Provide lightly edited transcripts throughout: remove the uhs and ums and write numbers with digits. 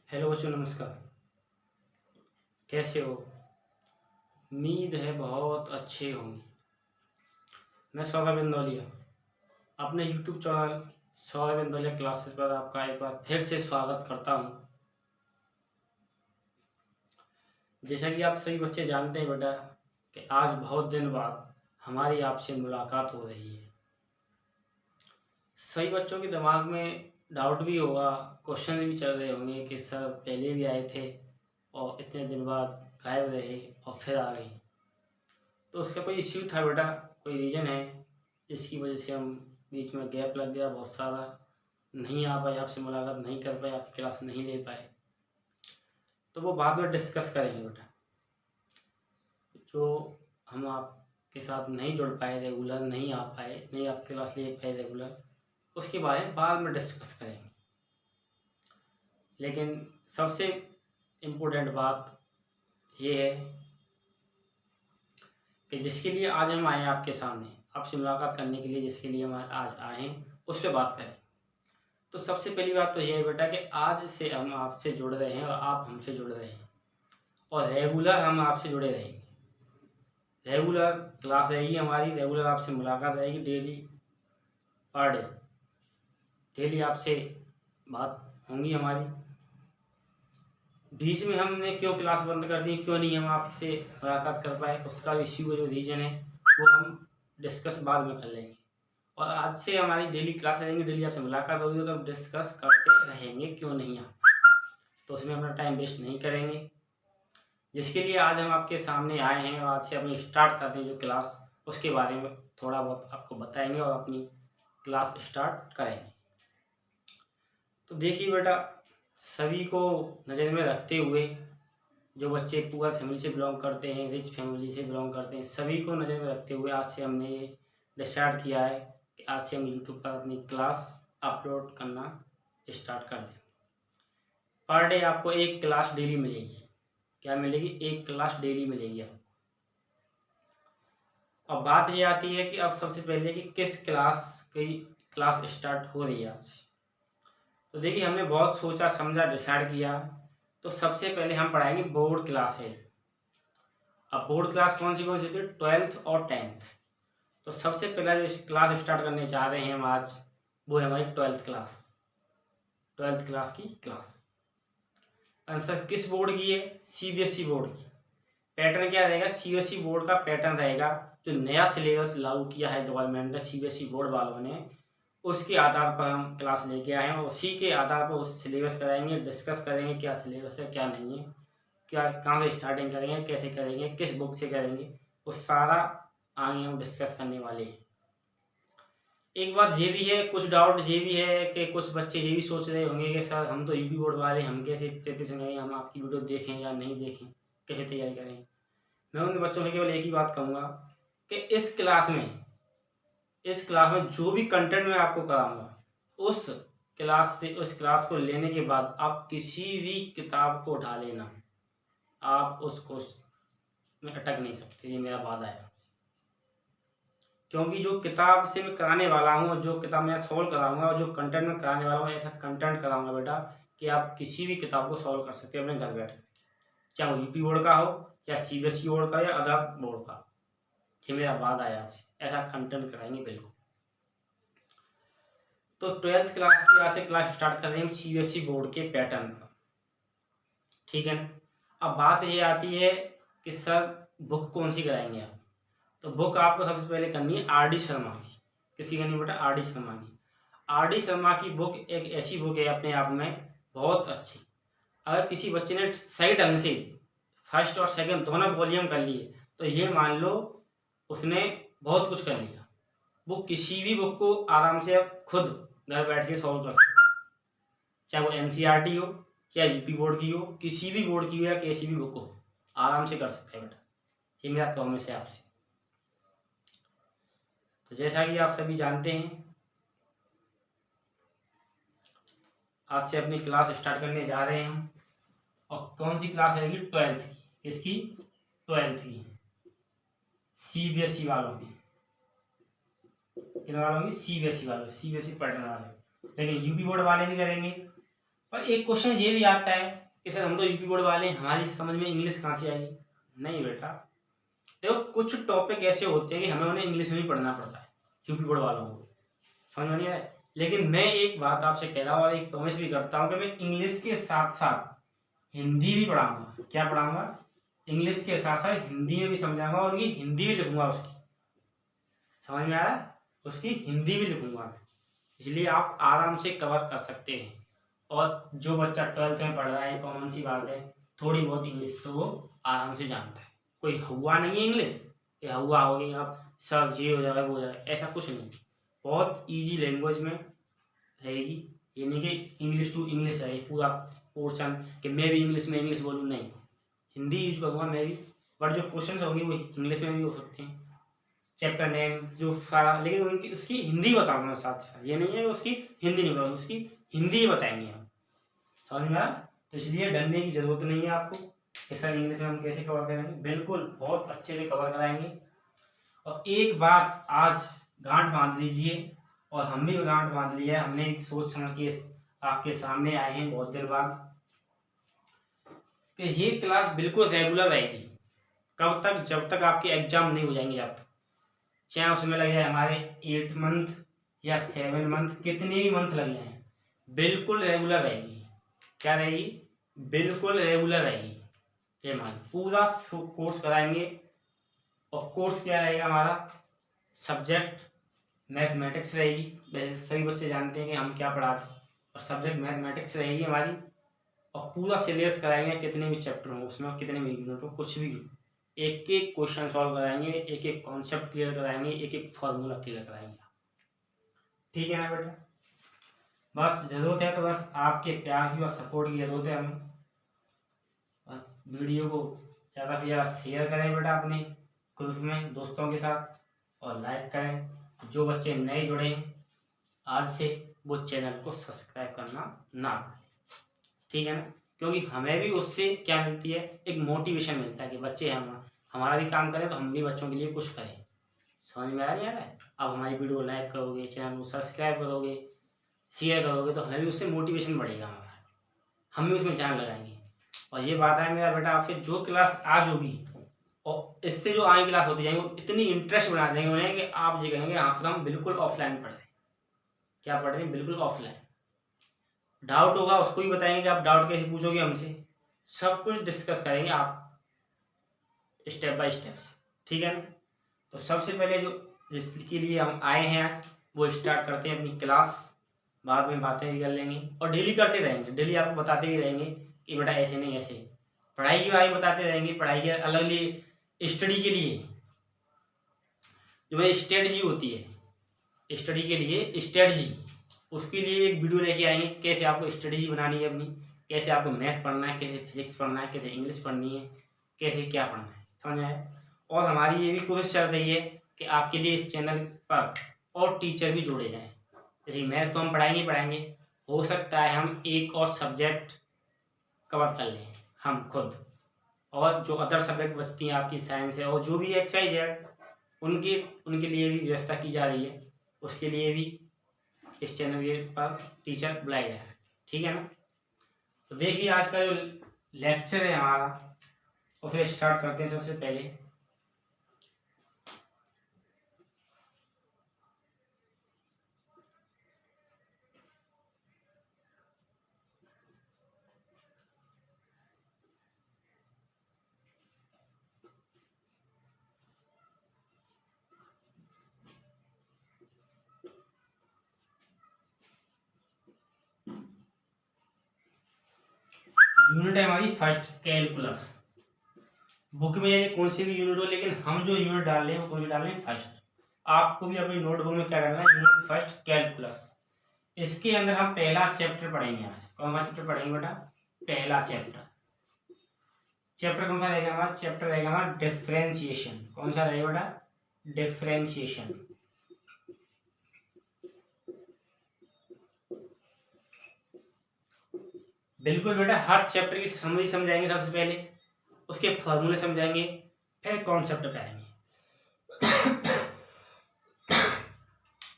Hello बच्चों, नमस्कार। कैसे हो? उम्मीद है बहुत अच्छे होंगे। मैं सौरभ इंदौलिया अपने YouTube channel Saurabh Indauliya classes पर आपका एक बार फिर से स्वागत करता हूं। जैसा कि आप सभी बच्चे जानते हैं बेटा कि आज बहुत दिन बाद हमारी आपसे मुलाकात हो रही है। सभी बच्चों के दिमाग में डाउट भी होगा, क्वेश्चन भी चल रहे होंगे कि सर पहले भी आए थे और इतने दिन बाद गायब रहे और फिर आ गए। तो उसका कोई इश्यू था बेटा, कोई रीज़न है जिसकी वजह से हम बीच में गैप लग गया बहुत सारा, नहीं आ पाए, आपसे मुलाकात नहीं कर पाए, आपकी क्लास नहीं ले पाए। तो वो बाद में डिस्कस करेंगे बेटा। जो हम आपके साथ नहीं जुड़ पाए, रेगुलर नहीं आ पाए, नहीं आपकी क्लास ले पाए रेगुलर, उसके बारे में बाद में डिस्कस करेंगे। लेकिन सबसे इम्पोर्टेंट बात ये है कि जिसके लिए आज हम आए आपके सामने, आपसे मुलाकात करने के लिए जिसके लिए हम आज आए हैं, उस पर बात करें। तो सबसे पहली बात तो ये है बेटा कि आज से हम आपसे जुड़ रहे हैं और आप हमसे जुड़ रहे हैं और रेगुलर हम आपसे जुड़े रहेंगे। रेगुलर क्लास रहेगी हमारी, रेगुलर आपसे मुलाकात रहेगी, डेली पर डे डेली आपसे बात होंगी हमारी। बीच में हमने क्यों क्लास बंद कर दी, क्यों नहीं हम आपसे मुलाकात कर पाए, उसका इश्यू जो रीज़न है वो हम डिस्कस बाद में कर लेंगे। और आज से हमारी डेली क्लास रहेंगी, डेली आपसे मुलाकात होगी तो हम डिस्कस करते रहेंगे क्यों नहीं आप, तो उसमें अपना टाइम वेस्ट नहीं करेंगे। जिसके लिए आज हम आपके सामने आए हैं और आज से अपनी स्टार्ट करते हैं जो क्लास, उसके बारे में थोड़ा बहुत आपको बताएंगे और अपनी क्लास स्टार्ट करेंगे। तो देखिए बेटा, सभी को नज़र में रखते हुए, जो बच्चे पुअर फैमिली से बिलोंग करते हैं, रिच फैमिली से बिलोंग करते हैं, सभी को नज़र में रखते हुए आज से हमने ये डिसाइड किया है कि आज से हम यूट्यूब पर अपनी क्लास अपलोड करना स्टार्ट कर दें। पर डे आपको एक क्लास डेली मिलेगी। क्या मिलेगी? एक क्लास डेली मिलेगी आपको। अब बात ये आती है कि अब सबसे पहले कि किस क्लास की क्लास स्टार्ट हो रही है आज से। तो देखिए, हमने बहुत सोचा समझा, डिसाइड किया। तो सबसे पहले हम पढ़ाएंगे बोर्ड क्लास है। अब बोर्ड क्लास कौन सी होती है? 12th और 10th। तो सबसे पहला जो क्लास स्टार्ट करने जा रहे हैं हम आज, वो है हमारी 12th क्लास। 12th क्लास की क्लास आंसर किस बोर्ड की है? सीबीएसई बोर्ड की। पैटर्न क्या रहेगा? सीबीएसई बोर्ड का पैटर्न रहेगा। जो नया सिलेबस लागू किया है गवर्नमेंट ने, सीबीएसई बोर्ड वालों ने, उसके आधार पर हम क्लास लेके आए हैं और उसी के आधार पर उस सिलेबस कराएंगे, डिस्कस करेंगे क्या सिलेबस है क्या नहीं है, क्या कहाँ से स्टार्टिंग करेंगे, कैसे करेंगे, किस बुक से करेंगे, वो सारा आगे हम डिस्कस करने वाले हैं। एक बात ये भी है, कुछ डाउट ये भी है कि कुछ बच्चे ये भी सोच रहे होंगे कि सर हम तो यूपी बोर्ड वाले, हम कैसे प्रिपरेशन करें, हम आपकी वीडियो देखें या नहीं देखें, कैसे तैयारी करें। मैं उन बच्चों से केवल एक ही बात कहूँगा कि इस क्लास में जो भी कंटेंट मैं आपको कराऊंगा, उस क्लास को लेने के बाद आप किसी भी किताब को उठा लेना, आप उस कोर्स में अटक नहीं सकते, ये मेरा वादा है। क्योंकि जो किताब से मैं कराने वाला हूँ और जो किताब मैं सॉल्व कराऊंगा और जो कंटेंट मैं कराने वाला हूँ, ऐसा कंटेंट कराऊंगा बेटा कि आप किसी भी किताब को सॉल्व कर सकते हैं अपने घर बैठे, चाहे वो यूपी बोर्ड का हो या सीबीएसई बोर्ड का या अदर बोर्ड का। ये मेरा वादा है आपसे, ऐसा कंटेंट कराएंगे बिल्कुल। तो 12th क्लास की आज से क्लास स्टार्ट कर रहे हैं सीबीएसई बोर्ड के पैटर्न पर, ठीक है ना। अब बात ये आती है कि सर बुक कौन सी कराएंगे आप। तो बुक आपको सबसे पहले करनी है आर डी शर्मा की। किसी करनी बेटा? आर डी शर्मा की। आर डी शर्मा की बुक एक ऐसी बुक है अपने आप में बहुत अच्छी। अगर किसी बच्चे ने सही ढंग से फर्स्ट और सेकंड दोनों वॉल्यूम कर लिए तो ये मान लो उसने बहुत कुछ कर लिया। वो किसी भी बुक को आराम से आप खुद घर बैठ के सॉल्व कर सकते, चाहे वो एनसीईआरटी हो या यूपी बोर्ड की हो, किसी भी बोर्ड की हो या किसी भी बुक हो, आराम से कर सकते हैं बेटा, ये मेरा प्रॉमिस है आपसे। तो जैसा कि आप सभी जानते हैं, आज से अपनी क्लास स्टार्ट करने जा रहे हैं हम। और कौन सी क्लास रहेगी? 12th की। इसकी 12th की, सीबीएसई वालों की। किन वालों की? सीबीएसई वालों, सीबीएसई पैटर्न वाले। लेकिन यूपी बोर्ड वाले भी करेंगे, और एक क्वेश्चन ये भी आता है कि सर हम तो यूपी बोर्ड वाले हैं, हमारी समझ में इंग्लिश कहाँ से आएगी। नहीं बेटा, देखो कुछ टॉपिक ऐसे होते हैं कि हमें उन्हें इंग्लिश में ही पढ़ना पड़ता है यूपी बोर्ड वालों को, समझ में नहीं आया। लेकिन मैं एक बात आपसे कह रहा हूँ और एक प्रॉमिस भी करता हूँ कि मैं इंग्लिश के साथ साथ हिंदी भी पढ़ाऊंगा। क्या पढ़ाऊंगा? इंग्लिश के साथ साथ हिंदी में भी समझाऊंगा और उनकी हिंदी भी लिखूंगा उसकी, समझ में आ रहा है, उसकी हिंदी भी लिखूंगा, इसलिए आप आराम से कवर कर सकते हैं। और जो बच्चा 12th में पढ़ रहा है, कॉमन सी बात है, थोड़ी बहुत इंग्लिश तो वो आराम से जानता है। कोई हुआ नहीं है इंग्लिश, ये हुआ हो गई आप सब जी हो जाएगा वो हो जाएगा, ऐसा कुछ नहीं। बहुत इजी लैंग्वेज में रहेगी, ये नहीं कि इंग्लिश टू इंग्लिश है पूरा पोर्शन कि मैं भी इंग्लिश में इंग्लिश बोलूँ, नहीं, हिंदी यूज करूँगा मैं भी, बट जो क्वेश्चन होंगे वो इंग्लिश में भी हो सकते हैं, चैप्टर नेम जो सारा, लेकिन उनकी उसकी हिंदी बताऊंगा मैं साथ साथ, ये नहीं है कि उसकी हिंदी नहीं बताऊंगा, उसकी हिंदी ही बताएंगे हम, समझ में आया। तो इसलिए डरने की जरूरत नहीं है आपको कि सर इंग्लिश में हम कैसे कवर करेंगे, बिल्कुल बहुत अच्छे से कवर कराएंगे। और एक बात आज गांठ बांध लीजिए, और हम भी गांठ बांध लिया, हमने सोच समझ के आपके सामने आए हैं बहुत देर बाद, कि ये क्लास बिल्कुल रेगुलर रहेगी। कब तक? जब तक आपके एग्जाम नहीं हो जाएंगे, जब तक, चाहे उसमें लग जाए हमारे 8 मंथ या 7 मंथ, कितने भी मंथ लग जाए, बिल्कुल रेगुलर रहेगी। क्या रहेगी? बिल्कुल रेगुलर रहेगी। ये मान पूरा कोर्स कराएंगे। और कोर्स क्या रहेगा हमारा? सब्जेक्ट मैथमेटिक्स रहेगी, वैसे सभी बच्चे जानते हैं कि हम क्या पढ़ाते हैं, और सब्जेक्ट मैथमेटिक्स रहेगी हमारी। और पूरा सिलेबस कराएंगे, कितने भी चैप्टर हो उसमें, कितने भी यूनिट हो, कुछ भी, एक एक क्वेश्चन सॉल्व कराएंगे, एक एक कॉन्सेप्ट क्लियर कराएंगे, एक एक फॉर्मूला क्लियर कराएंगे। ठीक है ना बेटा? बस जरूरत है तो बस आपके प्यार की और सपोर्ट की जरूरत है हमें। बस वीडियो को ज़्यादा से ज़्यादा शेयर करें बेटा अपने ग्रुप में दोस्तों के साथ, और लाइक करें। जो बच्चे नए जुड़े हैं आज से, वो चैनल को सब्सक्राइब करना ना भूलें, ठीक है ना, क्योंकि हमें भी उससे क्या मिलती है, एक मोटिवेशन मिलता है कि बच्चे हमारा भी काम करें तो हम भी बच्चों के लिए कुछ करें। समझ में आ नहीं आ रहा है? अब हमारी वीडियो को लाइक करोगे, चैनल को सब्सक्राइब करोगे, शेयर करोगे, तो हमें भी उससे मोटिवेशन बढ़ेगा हमारा, हम भी उसमें जान लगाएंगे। और ये बात है मेरा बेटा आपसे, जो क्लास आज होगी और इससे जो आगे क्लास होती जाएंगी, वो इतनी इंटरेस्ट बना देंगे उन्हें कि आप ये कहेंगे हाँ फिर हम बिल्कुल ऑफलाइन पढ़ रहे हैं। क्या पढ़ रहे हैं? बिल्कुल ऑफलाइन। डाउट होगा उसको भी बताएंगे कि आप डाउट कैसे पूछोगे हमसे, सब कुछ डिस्कस करेंगे आप स्टेप बाय स्टेप, ठीक है ना। तो सबसे पहले जो जिसके लिए हम आए हैं आज, वो स्टार्ट करते हैं अपनी क्लास, बाद में बातें भी कर लेंगे और डेली करते रहेंगे, डेली आपको बताते भी रहेंगे कि बेटा ऐसे नहीं ऐसे, पढ़ाई के बारे में बताते रहेंगे, पढ़ाई के अलग लिए स्टडी के लिए जो है स्ट्रेटजी होती है, स्टडी के लिए स्ट्रेटजी, उसके लिए एक वीडियो लेके आएंगे, कैसे आपको स्ट्रेटजी बनानी है अपनी, कैसे आपको मैथ पढ़ना है, कैसे फिजिक्स पढ़ना है, कैसे इंग्लिश पढ़नी है, कैसे क्या पढ़ना है, समझ आए। और हमारी ये भी कोशिश चल रही है कि आपके लिए इस चैनल पर और टीचर भी जोड़े जाएं। जैसे मैथ तो हम पढ़ाएंगे, हो सकता है हम एक और सब्जेक्ट कवर कर लें हम खुद, और जो अदर सब्जेक्ट बचती हैं आपकी साइंस है और जो भी एक्सरसाइज है, उनके लिए भी व्यवस्था की जा रही है, उसके लिए भी इस चैनल के पर टीचर बुलाए जाए, ठीक है ना। तो देखिए आज का जो लेक्चर है हमारा, और फिर स्टार्ट करते हैं। सबसे पहले यूनिट है हमारी फर्स्ट, कैलकुलस। बुक में यानी कौन सी भी यूनिट हो, लेकिन हम जो यूनिट डाल रहे हैं वो कौन सी डाल रहे हैं? फर्स्ट। आपको भी अपनी नोटबुक में क्या डालना है? Unit first, calculus. इसके अंदर हम पहला चैप्टर पढ़ेंगे आज। कौन सा चैप्टर पढ़ेंगे बेटा? पहला चैप्टर। चैप्टर कौन सा रहेगा हमारा? चैप्टर रहेगा हमारा डिफरेंशिएशन। कौन सा रहेगा बेटा? डिफरेंशिएशन। बिल्कुल बेटा, हर चैप्टर की समरी समझाएंगे सबसे पहले, उसके फॉर्मूले समझाएंगे, फिर कॉन्सेप्ट पे आएंगे।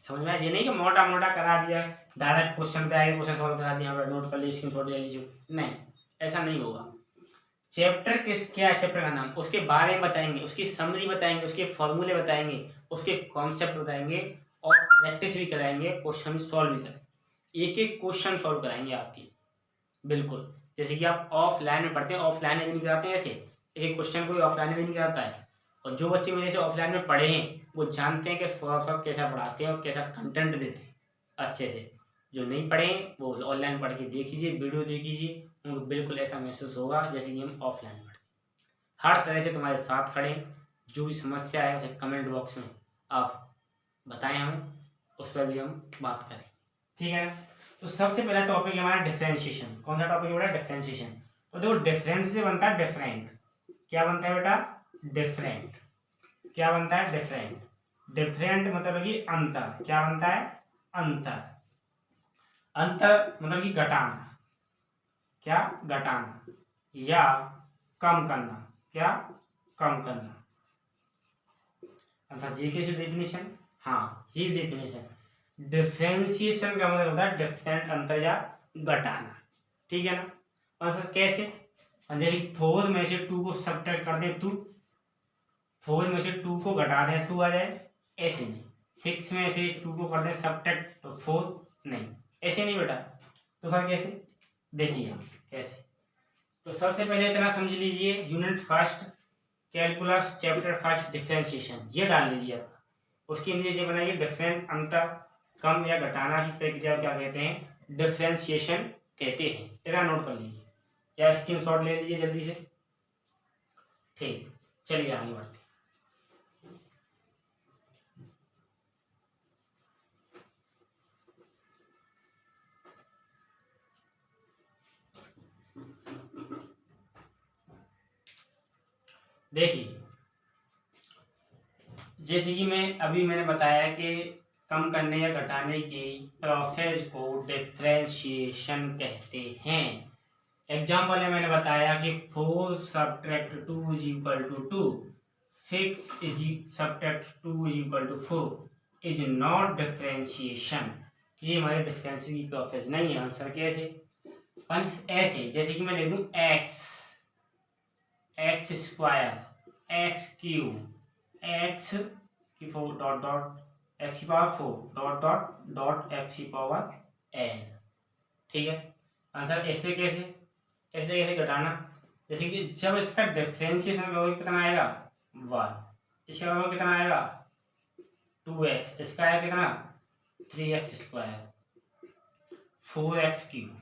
समझ में आया? ये नहीं कि मोटा मोटा करा दिया, डायरेक्ट क्वेश्चन पे आए, क्वेश्चन सॉल्व करा दिया, नोट कर लीजिए, स्क्रीनशॉट ले लीजिए, नहीं, ऐसा नहीं होगा। चैप्टर क्या है, चैप्टर का नाम, उसके बारे में बताएंगे, उसकी समरी बताएंगे, उसके फॉर्मूले बताएंगे, उसके कॉन्सेप्ट बताएंगे और प्रैक्टिस भी कराएंगे, क्वेश्चन सॉल्व भी कराएंगे, एक एक क्वेश्चन सॉल्व कराएंगे आपकी, बिल्कुल जैसे कि आप ऑफलाइन में पढ़ते हैं, ऑफलाइन में भी नहीं कराते हैं ऐसे, एक एक क्वेश्चन कोई ऑफलाइन में नहीं कराता है। और जो बच्चे मेरे से ऑफलाइन में पढ़े हैं वो जानते हैं कि सर कैसा पढ़ाते हैं और कैसा कंटेंट देते हैं अच्छे से। जो नहीं पढ़े हैं वो ऑनलाइन पढ़ के देख लीजिए, वीडियो देख लीजिए, उनको बिल्कुल ऐसा महसूस होगा जैसे कि हम ऑफलाइन पढ़े। हर तरह से तुम्हारे साथ खड़े, जो भी समस्या है उसे कमेंट बॉक्स में आप बताएं हमें, उस पर भी हम बात करें, ठीक है ना। तो सबसे पहला टॉपिक है हमारा डिफरेंशिएशन। कौन सा टॉपिक है बेटा? डिफरेंशिएशन। तो देखो डिफरेंस से बनता है डिफरेंट। क्या बनता है बेटा? डिफरेंट। क्या बनता है? डिफरेंट। डिफरेंट मतलब कि अंतर। क्या बनता है? अंतर। अंतर मतलब कि घटाना। क्या? घटाना या कम करना। क्या? कम करना। अर्थात ये कैसी डेफिनेशन? हाँ, ये डेफिनेशन। डिफरेंशिएशन का मतलब होता है डिफरेंट, अंतर या घटाना, ठीक है ना। आंसर कैसे? जैसे 4 में से 2 को सब्ट्रैक्ट कर दें, 2 4 में से 2 को घटा दें 2 आ जाए, ऐसे नहीं। 6 में से 2 को कर दें सब्ट्रैक्ट तो 4 नहीं, ऐसे नहीं बेटा। तो फिर कैसे? देखिए हम कैसे। तो सबसे पहले इतना समझ लीजिए, unit first calculus chapter first differentiation, ये डाल लीजिए आप। उसके लिए ये बनाइए डिफरेंट, अंतर, कम या घटाना की प्रक्रिया क्या कहते हैं? डिफरेंशिएशन कहते हैं। इतना नोट कर लीजिए या स्क्रीनशॉट ले लीजिए जल्दी से, ठीक। चलिए आगे बढ़ते हैं। देखिए जैसे कि मैंने बताया कि कम करने या घटाने की प्रोसेस को डिफरेंशिएशन कहते हैं। एग्जाम्पल में मैंने बताया कि 4 subtract 2 is equal to 2, 6 is subtract 2 is equal to 4 is not differentiation. ये हमारे डिफरेंशिएशन की प्रोसेस नहीं है। आंसर कैसे? ऐसे जैसे कि मैं लिख दूं x square, x cube, x की 4 डॉट डॉट एक्स की power 4 dot dot dot x की पावर n, ठीक है। आंसर ऐसे कैसे? ऐसे कैसे घटाना? जैसे कि जब इसका डिफरेंशिएशन करोगे कितना आएगा? 1। इसका करोगे कितना आएगा? 2x। इसका आएगा कितना? 3x square, 4x cube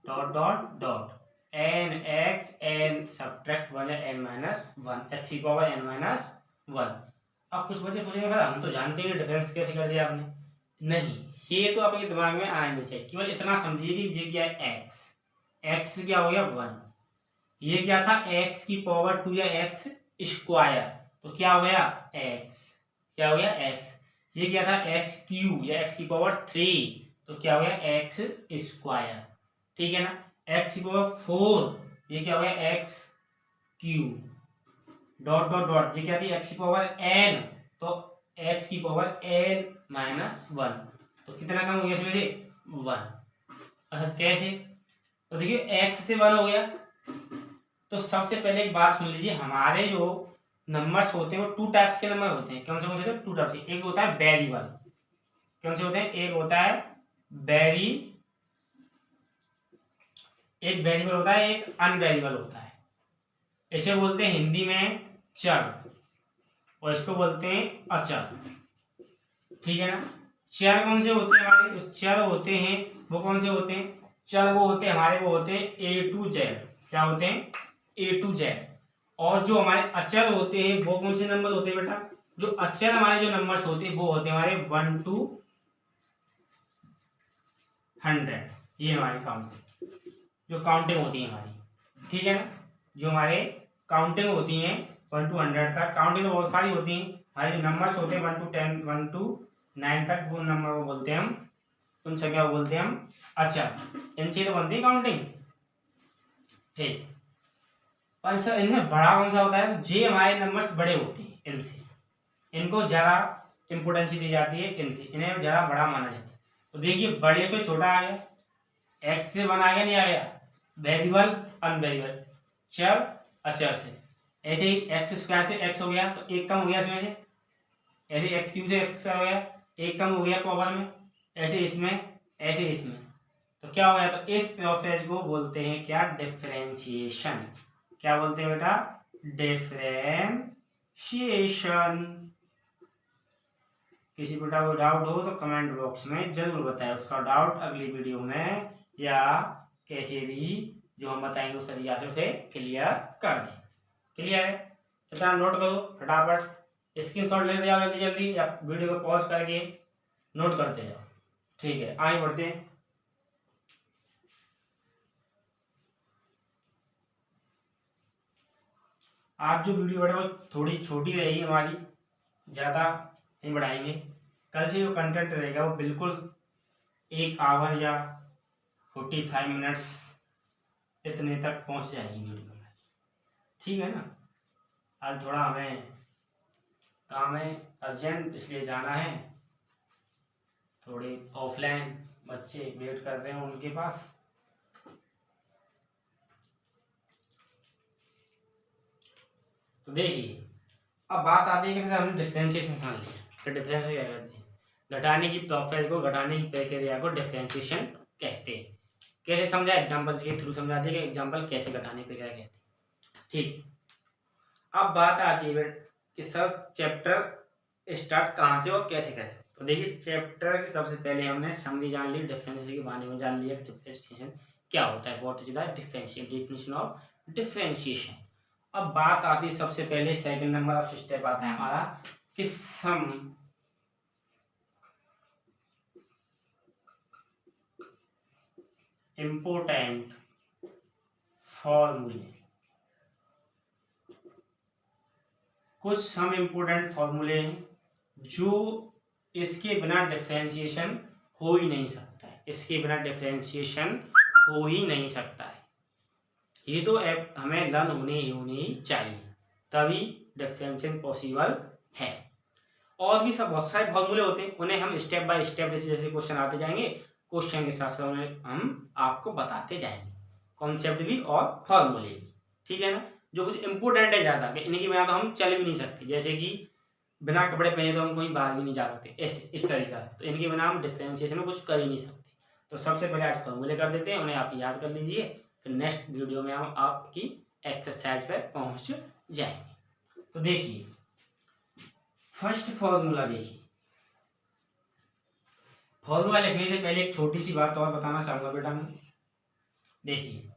dot dot dot n x n subtract 1 या n माइनस 1 x की पावर n माइनस 1। अब कुछ बच्चे सोचेंगे सर हम तो जानते हैं डिफरेंस कैसे कर दिया आपने। नहीं, ये तो आपके दिमाग में आना नहीं चाहिए। केवल इतना समझिए कि ये क्या है? x क्या हो गया? 1। ये क्या था? x की पावर 2 या x स्क्वायर, तो क्या हो गया? x। क्या हो गया? x। ये क्या था? x क्यूब या x की पावर 3, तो क्या हो गया? x स्क्वायर, ठीक है ना। x की पावर 4, ये क्या हो गया? x cube dot dot dot, ये क्या थी? x की पावर n, तो x की पावर n माइनस 1, तो कितना कम हो गया इसमें से? 1। अच्छा कैसे? तो देखिए x से 1 हो गया। तो सबसे पहले एक बात सुन लीजिए, हमारे जो नंबर्स होते हैं वो 2 टाइप्स के नंबर होते हैं। कौन से होते हैं? 2 टाइप्स के। एक होता है वेरिएबल। कौन से होते हैं? एक होता है एक वेरिएबल होता है, एक अनवेरिएबल होता है। इसे बोलते हैं हिंदी में चर और इसको बोलते हैं अचर, ठीक है ना। चर कौन से होते हैं हमारे? चर होते हैं वो कौन से होते हैं? चर वो होते हैं हमारे, वो होते हैं A to Z। क्या होते हैं? A to Z। और जो हमारे अचर होते हैं वो कौन से नंबर होते हैं बेटा? जो अचर हमारे जो नंबर्स होते हैं वो होते हैं हमारे 1 to 100। ये हमारी काउंटिंग, जो काउंटिंग होती है हमारी, ठीक है ना। जो हमारे काउंटिंग होती है 1 to 100 तक। काउंटिंग तो बहुत सारी होती है। हमारे जो नंबर्स होते हैं 1 to 10, 1 to 9 तक, वो नंबर को बोलते हैं हम, उन संख्या को बोलते हैं हम अचर। इनसे तो बनती है काउंटिंग, ठीक। पर सर इनमें बड़ा कौन सा होता है? जे हमारे नंबर्स बड़े होते हैं इनसे, इनको जरा इम्पोर्टेंस दी जाती है इनसे, इन्हें ज़्यादा बड़ा माना जाता है। तो देखिए बड़े से छोटा आ गया, एक्स से वन आ गया नहीं आ गया, वेरिएबल अनवेरिएबल, चर अचर से। ऐसे ही एक्स स्क्वायर से एक्स हो गया तो एक कम हो गया इसमें से, ऐसे एक्स क्यूब से एक्स स्क्वायर हो गया, एक कम हो गया पावर में, ऐसे इसमें ऐसे इसमें। तो क्या हो गया, तो इस प्रोसेस को बोलते हैं क्या, डिफरेंशिएशन। क्या बोलते हैं बेटा, डिफरेंशिएशन। किसी बेटा को डाउट हो तो कमेंट बॉक्स में जरूर बताएं, उसका डाउट अगली वीडियो में या कैसे भी जो हम बताएंगे उस तरीके से उसे क्लियर कर दें। क्लियर है, इतना नोट करो फटाफट, स्क्रीनशॉट ले जाओ जल्दी जल्दी, या वीडियो को पॉज करके नोट करते जाओ। ठीक है, आगे बढ़ते हैं। आज जो वीडियो बढ़े वो थोड़ी छोटी रहेगी हमारी, ज़्यादा नहीं बढ़ाएंगे। कल से जो कंटेंट रहेगा वो बिल्कुल 1 आवर या 45 मिनट्स इतने तक पहुंच जाएगी वीडियो में, ठीक है ना। आज थोड़ा हमें काम है अर्जेंट, इसलिए जाना है, थोड़े ऑफलाइन बच्चे वेट कर रहे हैं उनके पास। तो देखिए अब बात आती है कि हमने डिफरेंशिएशन समझ लिया, तो डिफरेंशिएशन क्या कहते हैं, घटाने की प्रोसेस को, घटाने की प्रक्रिया को डिफरेंशिएशन कहते हैं। कैसे समझा, एग्जांपल्स के थ्रू समझा दिया कि एग्जांपल कैसे घटाने की प्रक्रिया कहते हैं। ठीक, अब बात आती है कि सर चैप्टर स्टार्ट कहाँ से और कैसे करें। तो देखिए चैप्टर के सबसे पहले हमने समरी जान ली, डिफरेंशिएशन के बारे में जान लिया, डिफरेंशिएशन क्या होता है, what is the differentiation, definition of differentiation. अब बात आती है सबसे पहले सेकंड नंबर ऑफ स्टेप आता है हमारा कि सम इम्पोर्टेंट फॉर्मूले। कुछ सम इम्पोर्टेंट फॉर्मूले हैं जो इसके बिना डिफरेंशिएशन हो ही नहीं सकता है, इसके बिना डिफरेंशिएशन हो ही नहीं सकता है। ये तो हमें लर्न होनी चाहिए, तभी डिफरेंशिएशन पॉसिबल है। और भी सब बहुत सारे फॉर्मूले होते हैं, उन्हें हम स्टेप बाय स्टेप जैसे जैसे क्वेश्चन आते जाएंगे, क्वेश्चन के साथ साथ उन्हें हम आपको बताते जाएंगे, कॉन्सेप्ट भी और फॉर्मूले भी, ठीक है ना। जो कुछ इंपॉर्टेंट है ज़्यादा, इन्हीं के बिना तो हम चल भी नहीं सकते, जैसे कि बिना कपड़े पहने तो हम कहीं बाहर भी नहीं जा सकते, इस तरीका है। तो इनके बिना हम डिफरेंशिएशन में कुछ कर ही नहीं सकते। तो सबसे पहले आज फॉर्मूले कर देते हैं, उन्हें आप याद कर लीजिए, फिर नेक्स्ट वीडियो में हम आपकी एक्सरसाइज पर पहुँच जाएंगे। तो देखिए फर्स्ट फॉर्मूला, देखिए फॉर्मूला लिखने से पहले एक छोटी सी बात और बताना चाहूंगा बेटा मैं। देखिए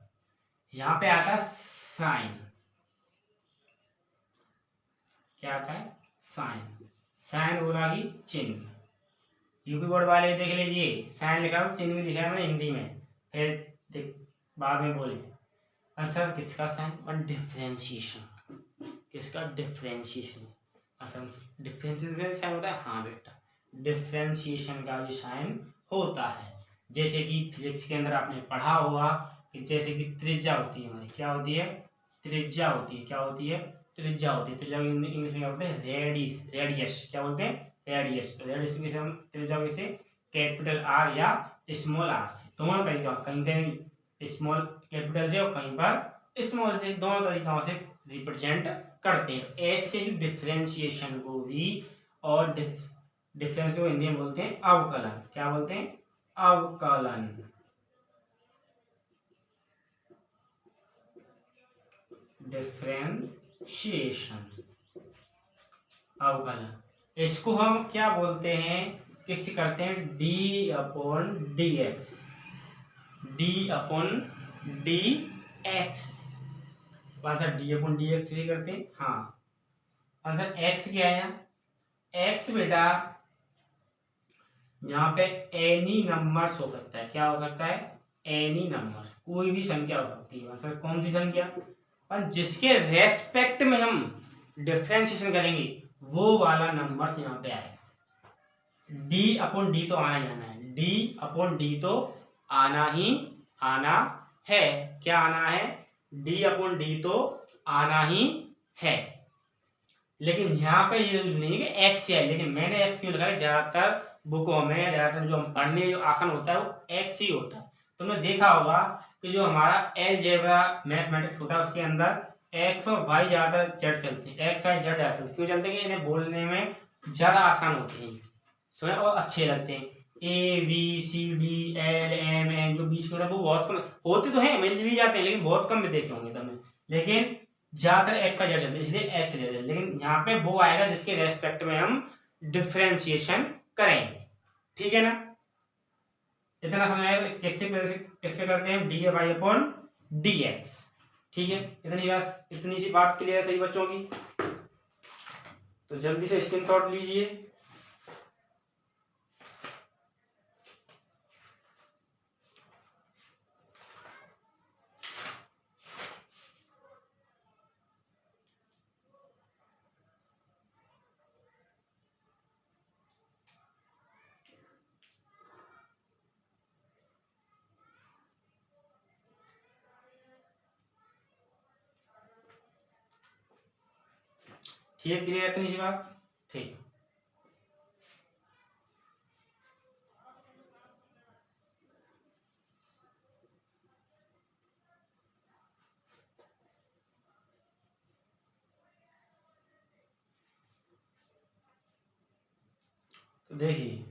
यहाँ पे आता है साइन, क्या आता है, साइन। साइन बोला कि चिन्ह, यूपी बोर्ड वाले देख लीजिए, साइन लिखा है चिन्ह भी लिखा है मैंने हिंदी में, फिर बाद में बोले आंसर किसका साइन, वन डिफरेंशिएशन, किसका डिफरेंशिएशन, डिफरेंशिएशन साइन होता है, हाँ बेटा डिफरेंशिएशन का भी साइन होता है। जैसे कि फिजिक्स के अंदर आपने पढ़ा होगा कि जैसे कि त्रिज्या होती है हमारी, क्या होती है, त्रिज्या होती है, क्या होती है, त्रिज्या होती है। त्रिज्या इंग्लिश में क्या बोलते हैं, रेडियस, क्या बोलते हैं, रेडियस। तो रेडियस की हम त्रिज्या कैसे, कैपिटल आर या स्मॉल आर से, दोनों तरीका, कहीं कहीं स्मॉल कैपिटल से और कहीं पर स्मॉल से, दोनों तरीकों से रिप्रेजेंट करते हैं। ऐसे ही डिफरेंशिएशन को भी, और डिफरेंस को हिंदी में बोलते हैं अवकलन, क्या बोलते हैं, अवकलन। डिफरेंशिएशन, अवकलन, इसको हम क्या बोलते हैं, किससे करते हैं, d upon d x, d upon d x. Answer d upon d x ही करते हैं, हाँ। आंसर एक्स क्या है, एक्स बेटा यहाँ पे एनी नंबर्स हो सकता है, क्या हो सकता है, एनी नंबर, कोई भी संख्या हो सकती है। आंसर कौन सी संख्या, और जिसके रेस्पेक्ट में हम डिफरेंशिएशन करेंगे वो वाला नंबर्स यहाँ पे आएगा। डी अपॉन डी तो आना ही आना है, डी अपॉन डी तो आना ही आना है, क्या आना है, डी अपॉन डी तो आना ही है। लेकिन यहाँ पे ये नहीं है कि एक्स ही है, लेकिन मैंने एक्स क्यों लिखा है, ज्यादातर बुकों में या ज्यादातर जो हम पढ़ने जो आसान होता है वो एक्स ही होता है। तुमने देखा होगा कि जो हमारा अलजेब्रा मैथमेटिक्स होता है उसके अंदर एक्स और वाई ज्यादा जेड चलते हैं, एक्स वाई जेड ज्यादा चलते हैं। क्यों चलते हैं? इन्हें बोलने में ज्यादा आसान होते हैं स्वयं और अच्छे लगते हैं। A B C D L M N जो बीच में वो बहुत कम होते तो हैं, मिल भी जाते हैं, लेकिन बहुत कम में देखे होंगे तुमने। लेकिन ज्यादातर एक्स का जेड चलते हैं, इसलिए एक्स ले लेते हैं। लेकिन यहाँ पे वो आएगा जिसके रेस्पेक्ट में हम डिफरेंशिएशन करेंगे। ठीक है ना? इतना समझ आया? किससे किससे करते हैं? D y upon d x. ठीक है, इतनी सी बात क्लियर है सही बच्चों की? तो जल्दी से स्क्रीनशॉट लीजिए। ठीक है, क्लियर है इतनी सी बात? ठीक। तो देखिए,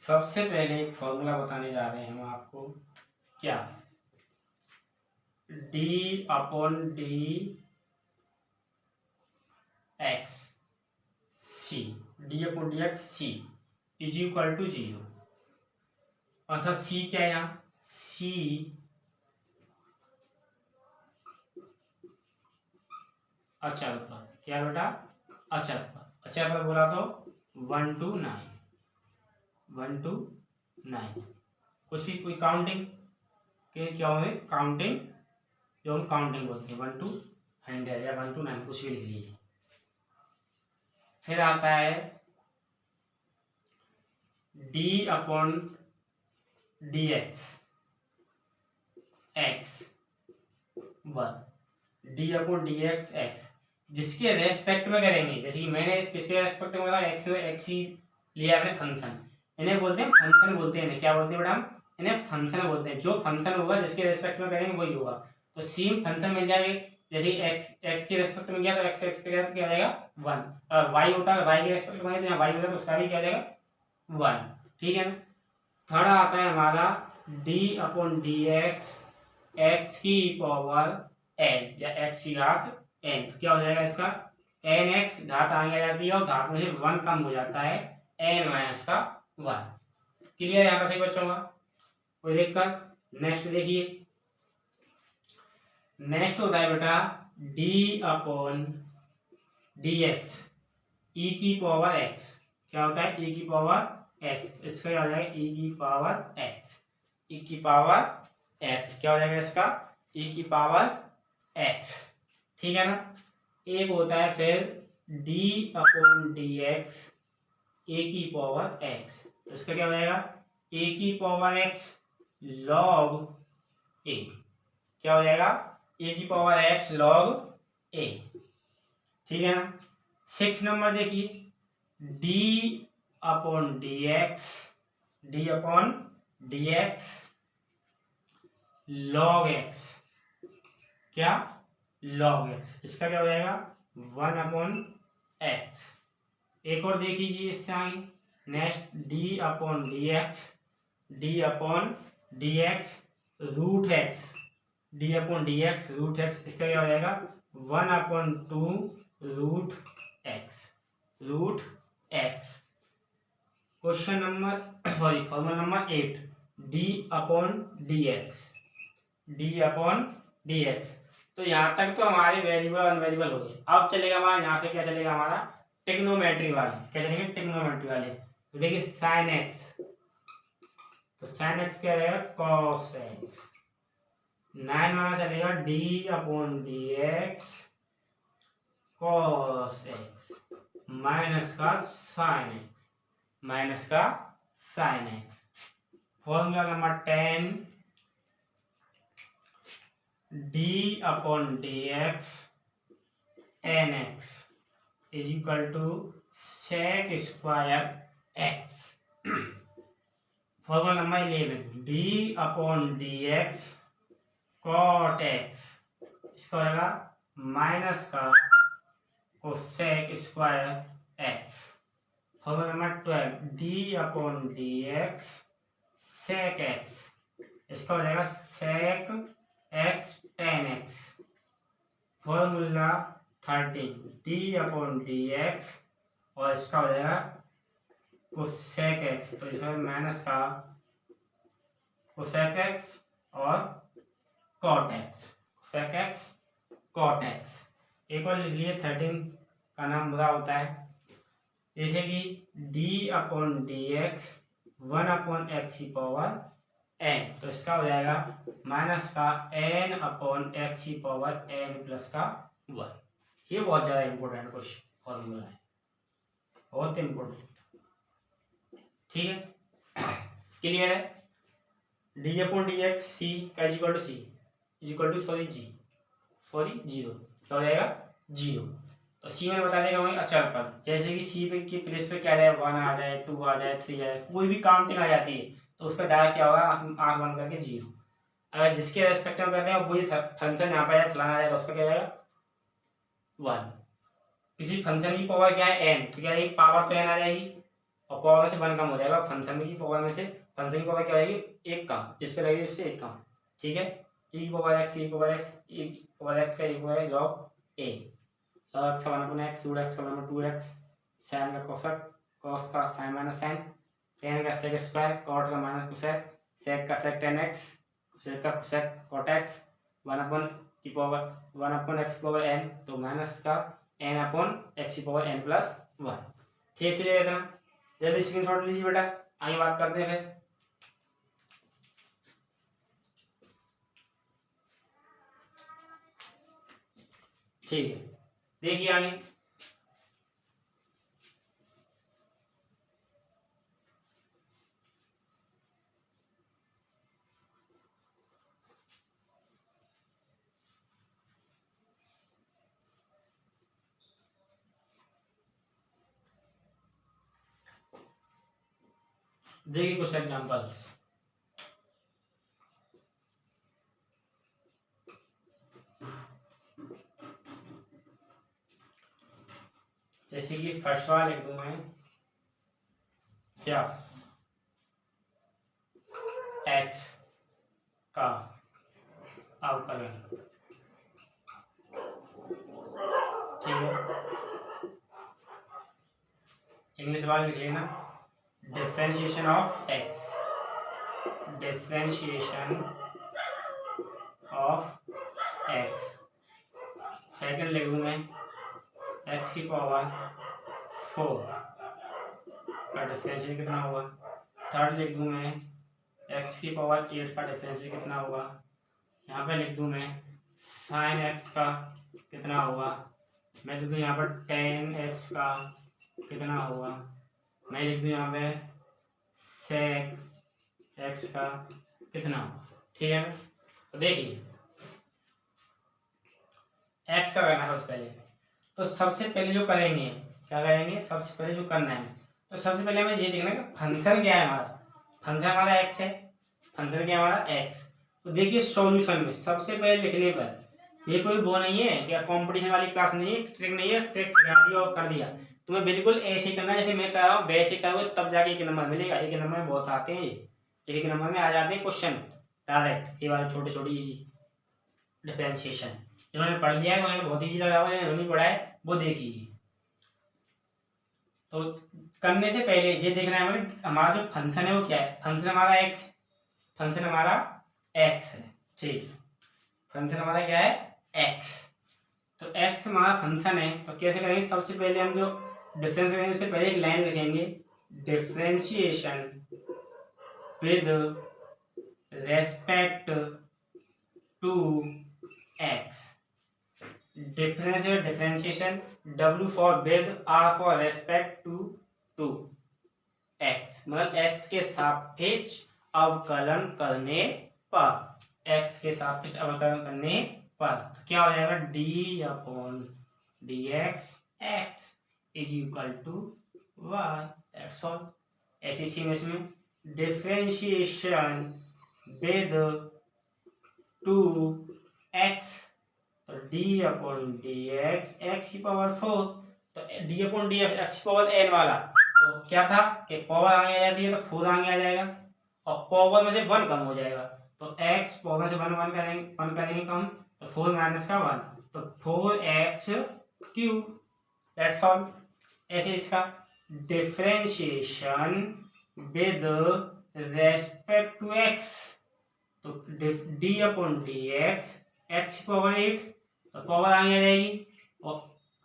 सबसे पहले एक फॉर्मूला बताने जा रहे हैं हम आपको। क्या? D upon d x c, d upon d x c is equal to 0। Answer c क्या है यहाँ? सी अचर पर। क्या बेटा? अचर पर। अचर पर बोला तो 1 to 9, 1 to 9। कुछ भी कोई काउंटिंग के क्या होंगे? काउंटिंग जो हम काउंटिंग बोलते हैं 1 to 100 या 1 to 9 कुछ भी लिख लीजिए। फिर आता है d upon d x x 1, D upon d x x जिसके रेस्पेक्ट में करेंगे। जैसे कि मैंने किसके रेस्पेक्ट में बताया? एक्स में एक्स ही लिया आपने फंक्शन। इन्हें बोलते हैं फंक्शन, बोलते हैं इन्हें क्या बोलते हैं बेटा? इन्हें फंक्शन बोलते हैं। जो फंक्शन होगा जिसके रेस्पेक्ट में करेंगे वही होगा। तो सेम फंक्शन मिल जाएगा। जैसे एक्स के रेस्पेक्ट में गया तो एक्स पे गया तो क्या आ जाएगा? 1। और वाई होता है, वाई के रेस्पेक्ट में गया तो यहाँ वाई होता है तो उसका भी क्या आ जाएगा? 1। ठीक है ना? थर्ड आता है हमारा D upon d x x की पावर एन या एक्स की घात एन। क्या हो जाएगा इसका? एन एक्स घात आगे आ जाती है और घात में से 1 कम हो जाता है, एन माइनस का 1। क्लियर है यहाँ पर सही बच्चों का? कोई देखकर नेक्स्ट देखिए। नेक्स्ट होता है बेटा डी अपॉन डी एक्स ई की पावर एक्स। क्या होता है? ई की पावर एक्स। इसका क्या हो जाएगा? ई की पावर एक्स, ई की पावर एक्स। क्या हो जाएगा इसका? ई की पावर एक्स। ठीक है ना? एक होता है फिर डी अपॉन डी एक्स ए की पावर एक्स। तो इसका क्या हो जाएगा? ए की पावर एक्स लॉग ए। क्या हो जाएगा? ए की पावर एक्स लॉग ए। ठीक है ना? 6 नंबर देखिए d upon d x, d upon d x log x. क्या? Log x. इसका क्या हो जाएगा? 1 अपॉन एक्स। एक और देख लीजिए इससे आगे। Next d upon d x, d upon d x root x, d upon d x root x. इसका क्या हो जाएगा? 1 upon 2 root x, root x. Question number formula number 8 d upon d x, d upon d x. तो यहाँ तक तो हमारे variable अनवेरिएबल हो गए। अब चलेगा हमारा यहाँ पे क्या चलेगा? हमारा टिग्नोमेट्री वाले। क्या चलेंगे? टिग्नोमेट्री वाले। तो देखिए साइन एक्स, तो साइन एक्स क्या रहेगा? Cos x. 9 वाला चलेगा d upon d x cos x minus का साइन एक्स, माइनस का sine x. Formula number 10 d upon d x tan x is equal to sec square x. Formula number 11 d upon d x cot x, इसका हो जाएगा minus का cosec square x. Formula number 12 d upon d x सेक x, इसका हो जाएगा sec x tan x. Formula 13 d upon d x और इसका हो जाएगा कोसेक एक्स, तो इसमें माइनस का कोसेक एक्स और cot x, cosec x cot x. एक और लिख लिए 13 का नाम बुरा होता है, जैसे कि D upon d x one upon x की पावर एन, तो इसका हो जाएगा माइनस का एन अपॉन एक्स की पावर एन प्लस का वन। ये बहुत ज़्यादा इंपॉर्टेंट क्वेश्चन फॉर्मूला है, बहुत इंपॉर्टेंट। ठीक है, क्लियर है। D upon d x c का equal to c equal to sorry zero, क्या हो जाएगा जीरो। तो सी में बता देगा वही अचर पद, जैसे कि सी पे की प्लेस पे क्या आ जाए 1 आ जाए 2 आ जाए 3 आ जाए, कोई भी काउंटिंग आ जाती है तो उसका डायरेक्ट क्या होगा आंख बंद करके जीरो। अगर जिसके रेस्पेक्ट में करते हैं वही फंक्शन यहाँ पे आए फलाना आ जाए तो उसका क्या जाएगा 1। किसी फंक्शन की पावर क्या है एन, तो क्या है पावर तो एन आ जाएगी और पावर में से 1 कम हो जाएगा, फंक्शन की पावर में से फंक्शन की पावर क्या आएगी एक कम, जिसपे लगेगी उससे एक कम। ठीक है, e की पावर x e की पावर x e की पावर x का एक हुआ है log a, log x का 1 अपॉन x रूट x का 1 अपॉन 2x sin का कोसेक cos का sin माइनस sin tan का sec स्क्वायर cot का माइनस कोसेक sec का sec tan x कोसेक का कोसेक cot x 1 अपॉन की power 1 upon x की पावर n, तो माइनस का n अपॉन x की पावर n प्लस 1। ठीक है, इतना जल्दी स्क्रीनशॉट लीजिए बेटा, आगे बात करते हैं फिर। ठीक है, देखिए आगे देखिए कुछ एग्जांपल्स। जैसे कि फर्स्ट वाला लिख दूं मैं क्या x का अवकलन, ठीक है। इंग्लिश वाला लिख लेना differentiation of x, differentiation of x। Second लिख दूं मैं x की पावर 4 का डिफरेंशियल कितना होगा। थर्ड लिख दूं मैं x की पावर 8 का डिफरेंशियल कितना होगा। यहाँ पे लिख दूं मैं sin x का कितना होगा। मैं लिख दूं यहाँ पर tan x का कितना होगा। मैं लिख दूं यहाँ पे sec x का कितना होगा। ठीक है, तो देखिए x का करना है सबसे पहले, तो सबसे पहले जो करेंगे क्या करेंगे, सबसे पहले जो करना है तो सबसे पहले हमें ये देखना है फंक्शन क्या है हमारा। फंक्शन हमारा x है, फंक्शन क्या है हमारा x। तो देखिए सॉल्यूशन में सबसे पहले लिखने पर ये कोई वो नहीं है क्या कंपटीशन वाली क्लास नहीं है, ट्रिक नहीं है, ट्रिक सिखा दिया और कर दिया। तुम्हें बिल्कुल ऐसे ही करना है जैसे मैं कर रहा हूँ, वैसे करोगे तब जाके 1 नंबर मिलेगा। 1 नंबर में बहुत आते हैं ये, 1 नंबर में आ जाते हैं क्वेश्चन डायरेक्ट, ये वाले छोटे छोटे इजी डिफरेंशिएशन जो मैंने पढ़ लिया है, मैंने बहुत इजी लगा हुआ है, नहीं पढ़ा है वो देखिए। तो करने से पहले ये देखना है हमें हमारा जो फंक्शन है वो क्या है। फंक्शन हमारा x, फंक्शन हमारा x है, ठीक। फंक्शन हमारा क्या है x, तो x हमारा फंक्शन है। तो कैसे करेंगे, सबसे पहले हम जो डिफरेंस करेंगे उससे पहले एक लाइन लिखेंगे differentiation with respect to x। Differentiation W for with, R for respect to x, मतलब x के सापेक्ष अवकलन करने पर एक्स के सापेक्ष अवकलन करने पर तो क्या हो जाएगा d upon d x x is equal to y, that's all. ऐसी सेम इसमें डिफरेंशिएशन विद टू एक्स, तो डी अपॉन डी एक्स की पावर 4, तो d upon d x power n वाला तो क्या था कि पावर आगे आ जाती है तो 4 आगे आ जाएगा और पावर में से 1 कम हो जाएगा, तो x पावर से 1 करेंगे कम, तो 4 माइनस का 1, तो 4x क्यूब, दैट्स ऑल। ऐसे इसका differentiation with respect to x, तो d upon d x power 8, तो पावर आगे आ जाएगी और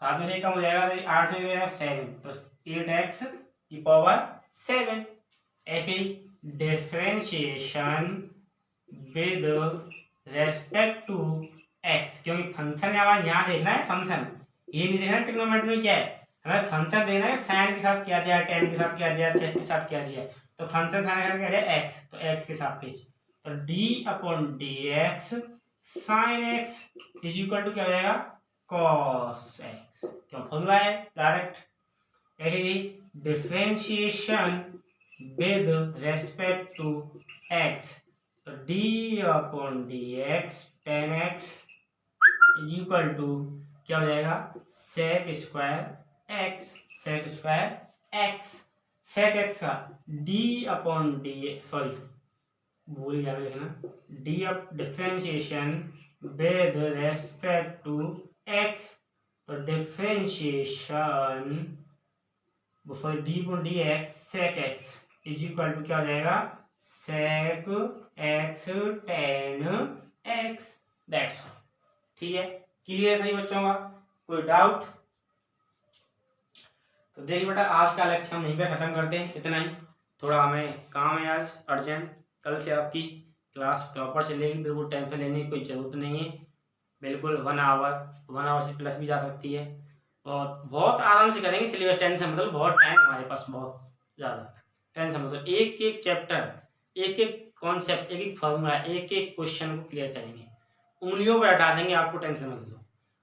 हाथ में से कम हो जाएगा तो 8 में जाएगा 7, तो 8x की पावर 7। ऐसे differentiation with respect to x, क्योंकि फंक्शन यहाँ देखना है, फंक्शन ये नहीं देखना ट्रिग्नोमेट्री में क्या है, हमें फंक्शन देखना है साइन के साथ क्या दिया, tan के साथ क्या दिया, sec के साथ क्या दिया, तो फंक्शन साइन के साथ क्या दिया x, तो x के सापेक्ष, तो d upon d x sine x is equal to क्या हो जाएगा cos x, क्यों फॉर्मूला है डायरेक्ट। ऐसे ही differentiation with respect to x, तो d upon d x tan x is equal to क्या हो जाएगा sec square x, sec square x, sec x का d अपॉन डी सॉरी भूल गया लिखना, d up differentiation with respect to x, तो differentiation sorry d upon d x sec x is equal to क्या हो जाएगा sec x tan x, that's all. ठीक है, क्लियर सही बच्चों का, कोई डाउट? तो देखिए बेटा आज का लेक्चर हम यहीं पे खत्म करते हैं, इतना ही, थोड़ा हमें काम है आज अर्जेंट, कल से आपकी क्लास प्रॉपर चलेगी, बिल्कुल टेंशन लेने की कोई ज़रूरत नहीं है, बिल्कुल 1 आवर से प्लस भी जा सकती है और बहुत आराम से करेंगे सिलेबस, टेंशन मतलब बहुत टाइम हमारे पास, बहुत ज़्यादा टेंशन मतलब एक एक चैप्टर, एक एक कॉन्सेप्ट, एक एक फार्मूला, एक एक क्वेश्चन को क्लियर करेंगे, उंगलियों पर हटा देंगे, आपको टेंशन मत लो।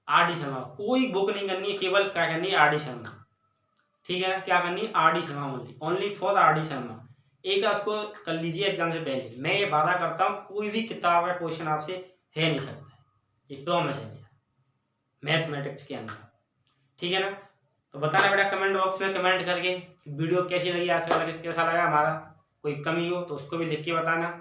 आर डी शर्मा, कोई बुक नहीं करनी है, केवल क्या करनी है आर डी शर्मा, ठीक है ना, क्या करनी है R D Sharma only for R D Sharma, एक उसको कर लीजिए एग्जाम से पहले। मैं ये वादा करता हूँ कोई भी किताब का क्वेश्चन आपसे है नहीं सकता, ये प्रॉमिस है मेरा मैथमेटिक्स के अंदर, ठीक है ना। तो बताना बेटा कमेंट बॉक्स में कमेंट करके वीडियो कैसी लगी, आज कैसा लगा हमारा, कोई कमी हो तो उसको भी लिख के बताना।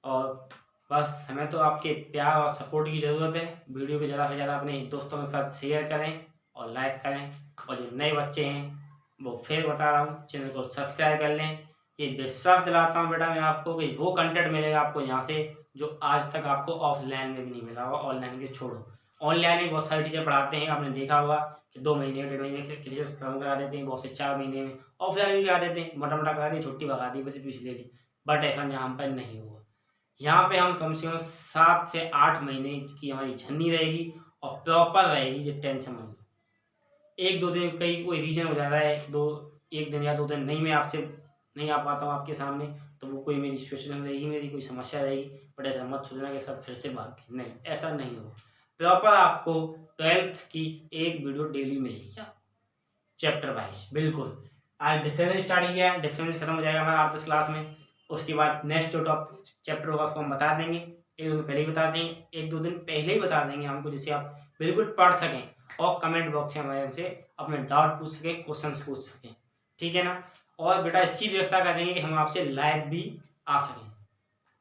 और बस हमें तो आपके प्यार और सपोर्ट की ज़रूरत है, वीडियो को ज़्यादा से ज़्यादा अपने दोस्तों के साथ शेयर करें और लाइक करें, और जो नए बच्चे हैं वो फिर बता रहा हूँ चैनल को सब्सक्राइब कर लें। ये विश्वास दिलाता हूँ बेटा मैं आपको कि वो कंटेंट मिलेगा आपको यहाँ से जो आज तक आपको ऑफलाइन में भी नहीं मिला होगा, ऑनलाइन के छोड़ो, ऑनलाइन में बहुत सारी चीज़ें पढ़ाते हैं, आपने देखा होगा कि 2 महीने 1.5 महीने के क्लियर खत्म करा देते हैं, बहुत से 4 महीने में, ऑफलाइन भी करा देते हैं, मोटा मोटा करा दी, छुट्टी भगा दी, बस फीस ले ली, बट ऐसा यहाँ पर नहीं होगा। यहाँ पे हम कम से कम 7 से 8 महीने की हमारी झन्नी रहेगी और प्रॉपर रहेगी, ये टेंशन मत लो। 1-2 दिन कहीं कोई रीजन हो जाता है, 1 दिन या 2 दिन नहीं मैं आपसे नहीं आ पाता हूँ आपके सामने, तो वो कोई मेरी सिचुएशन रहेगी, मेरी कोई समस्या रहेगी, बट ऐसा मत सोचना कि सब फिर से भाग के, नहीं ऐसा नहीं हो। प्रॉपर आपको 12th की एक वीडियो डेली मिलेगी चैप्टर वाइज, बिल्कुल। आज डिफरेंस स्टार्ट किया, डिफरेंस खत्म हो जाएगा हमारा 8th क्लास में, उसके बाद नेक्स्ट जो टॉप चैप्टर होगा उसको हम बता देंगे, 1-2 दिन पहले ही बता देंगे, 1-2 दिन पहले ही बता देंगे हमको, जिससे आप बिल्कुल पढ़ सकें और कमेंट बॉक्स में हमारे से अपने डाउट पूछ सकें, क्वेश्चंस पूछ सकें, ठीक है ना। और बेटा इसकी व्यवस्था कर देंगे कि हम आपसे लाइव भी आ सकें।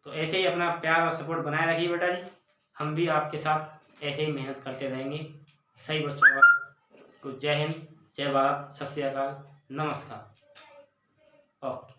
तो ऐसे ही अपना प्यार और सपोर्ट बनाए रखिए बेटा जी, हम भी आपके साथ ऐसे ही मेहनत करते रहेंगे। सही बच्चों का, जय हिंद, जय भारत, सत श्री अकाल, नमस्कार, ओके।